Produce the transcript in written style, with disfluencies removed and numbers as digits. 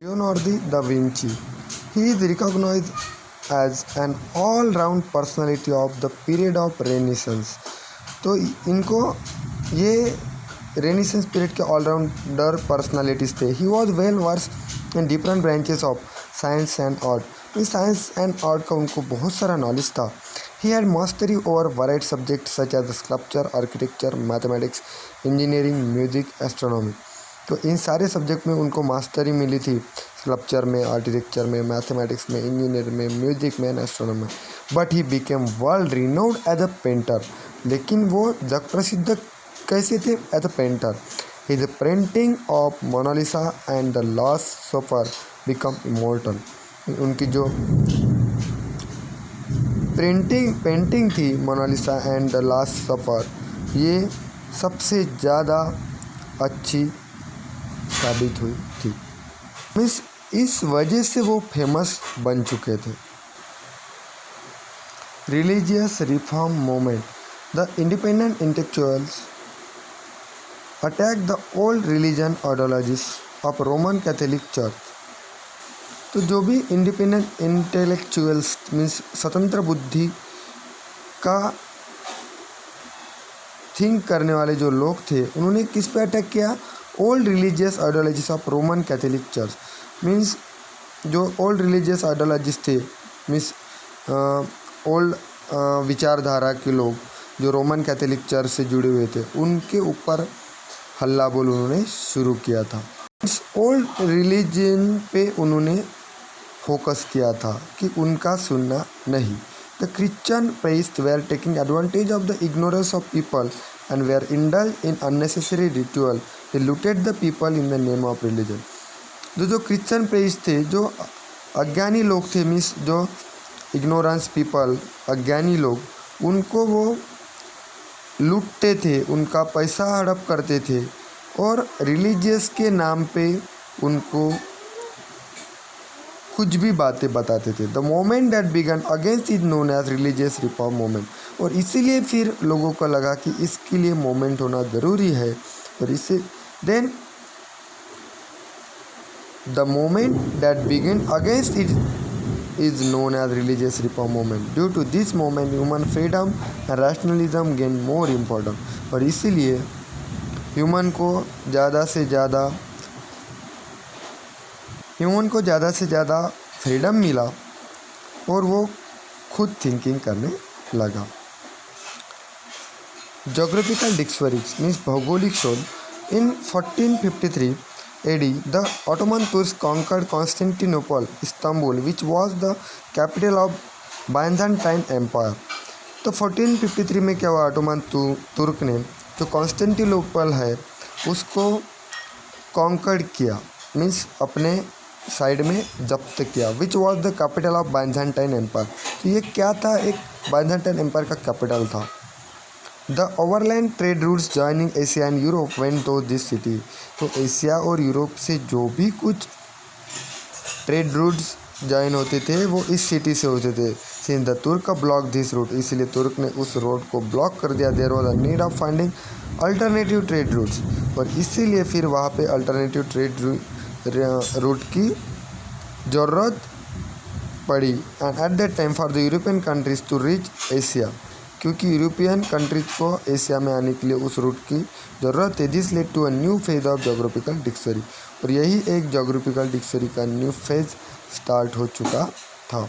Leonardo da Vinci. He is recognized as an all-round personality of the period of Renaissance. तो इनको ये renaissance period के allrounder personalities थे. He was well versed in different branches of science and art. इस science and art का उनको बहुत सारा नॉलेज था. He had mastery over varied subject such as sculpture, architecture, mathematics, engineering, music, astronomy. तो इन सारे सब्जेक्ट में उनको मास्टरी मिली थी. स्कल्पचर में, आर्किटेक्चर में, मैथमेटिक्स में, इंजीनियर में, म्यूजिक में एंड एस्ट्रोनॉमी में. But he became world renowned as a painter. लेकिन वो जग प्रसिद्ध कैसे थे? As a painter. His painting of Mona Lisa and the last supper become immortal. उनकी जो पेंटिंग थी Mona Lisa and the last supper, ये सबसे ज़्यादा अच्छी साबित हुई थी. मीन्स इस वजह से वो फेमस बन चुके थे. Religious reform movement. The independent intellectuals attack the old religion ideologies of Roman Catholic church. तो जो भी इंडिपेंडेंट इंटेलेक्चुअल्स मीन्स स्वतंत्र बुद्धि का थिंक करने वाले जो लोग थे, उन्होंने किस पे अटैक किया? Old religious ideologies of Roman Catholic church. Means जो ओल्ड रिलीजियस आइडियोलॉजीज थे, मीन्स ओल्ड विचारधारा के लोग जो रोमन कैथोलिक चर्च से जुड़े हुए थे, उनके ऊपर हल्ला बोल उन्होंने शुरू किया था. इस ओल्ड रिलीजन पे उन्होंने फोकस किया था कि उनका सुनना नहीं. The Christian priest were taking advantage of the ignorance of people and were indulged in unnecessary ritual. They looted the people in the name of religion. जो क्रिश्चियन प्रीस्ट थे, जो अज्ञानी लोग थे, मीन्स जो इग्नोरेंस पीपल, अज्ञानी लोग, उनको वो लूटते थे, उनका पैसा हड़प करते थे और रिलीजियस के नाम पे उनको कुछ भी बातें बताते थे. The movement that began against is known as religious reform movement. और इसीलिए फिर लोगों को लगा कि इसके लिए मोमेंट होना ज़रूरी है. और इससे then the movement that began against it is known as religious reform movement. Due to this movement human freedom and rationalism gain more important. और इसीलिए ह्यूमन को ज़्यादा से ज़्यादा फ्रीडम मिला और वो खुद थिंकिंग करने लगा. जोग्राफिकल डिक्शनरीज मीन्स भौगोलिक शोध. In 1453 AD the Ottoman Turks conquered Constantinople Istanbul which was the capital of Byzantine empire. तो 1453 में क्या हुआ? ऑटोमन तुर्क ने जो कॉन्स्टेंटिनोपल है उसको कॉन्कर्ड किया, मीन्स अपने साइड में जब्त किया. Which was the capital of Byzantine empire. तो ये क्या था? एक बाइजेंटाइन एम्पायर का कैपिटल था. The overland trade routes joining Asia and Europe went to this city. तो एशिया और यूरोप से जो भी कुछ ट्रेड रूट्स ज्वाइन होते थे वो इस सिटी से होते थे. Since the Turk block this route, इसलिए तुर्क ने उस रोड को ब्लॉक कर दिया. There was a need of finding alternative trade routes. और इसीलिए फिर वहाँ पे अल्टरनेटिव ट्रेड रूट की ज़रूरत पड़ी. And at that time for the European countries to reach Asia, क्योंकि यूरोपियन कंट्रीज को एशिया में आने के लिए उस रूट की ज़रूरत है. This led to a new phase of geographical dictionary. और यही एक जोग्राफिकल डिक्शनरी का न्यू फेज स्टार्ट हो चुका था.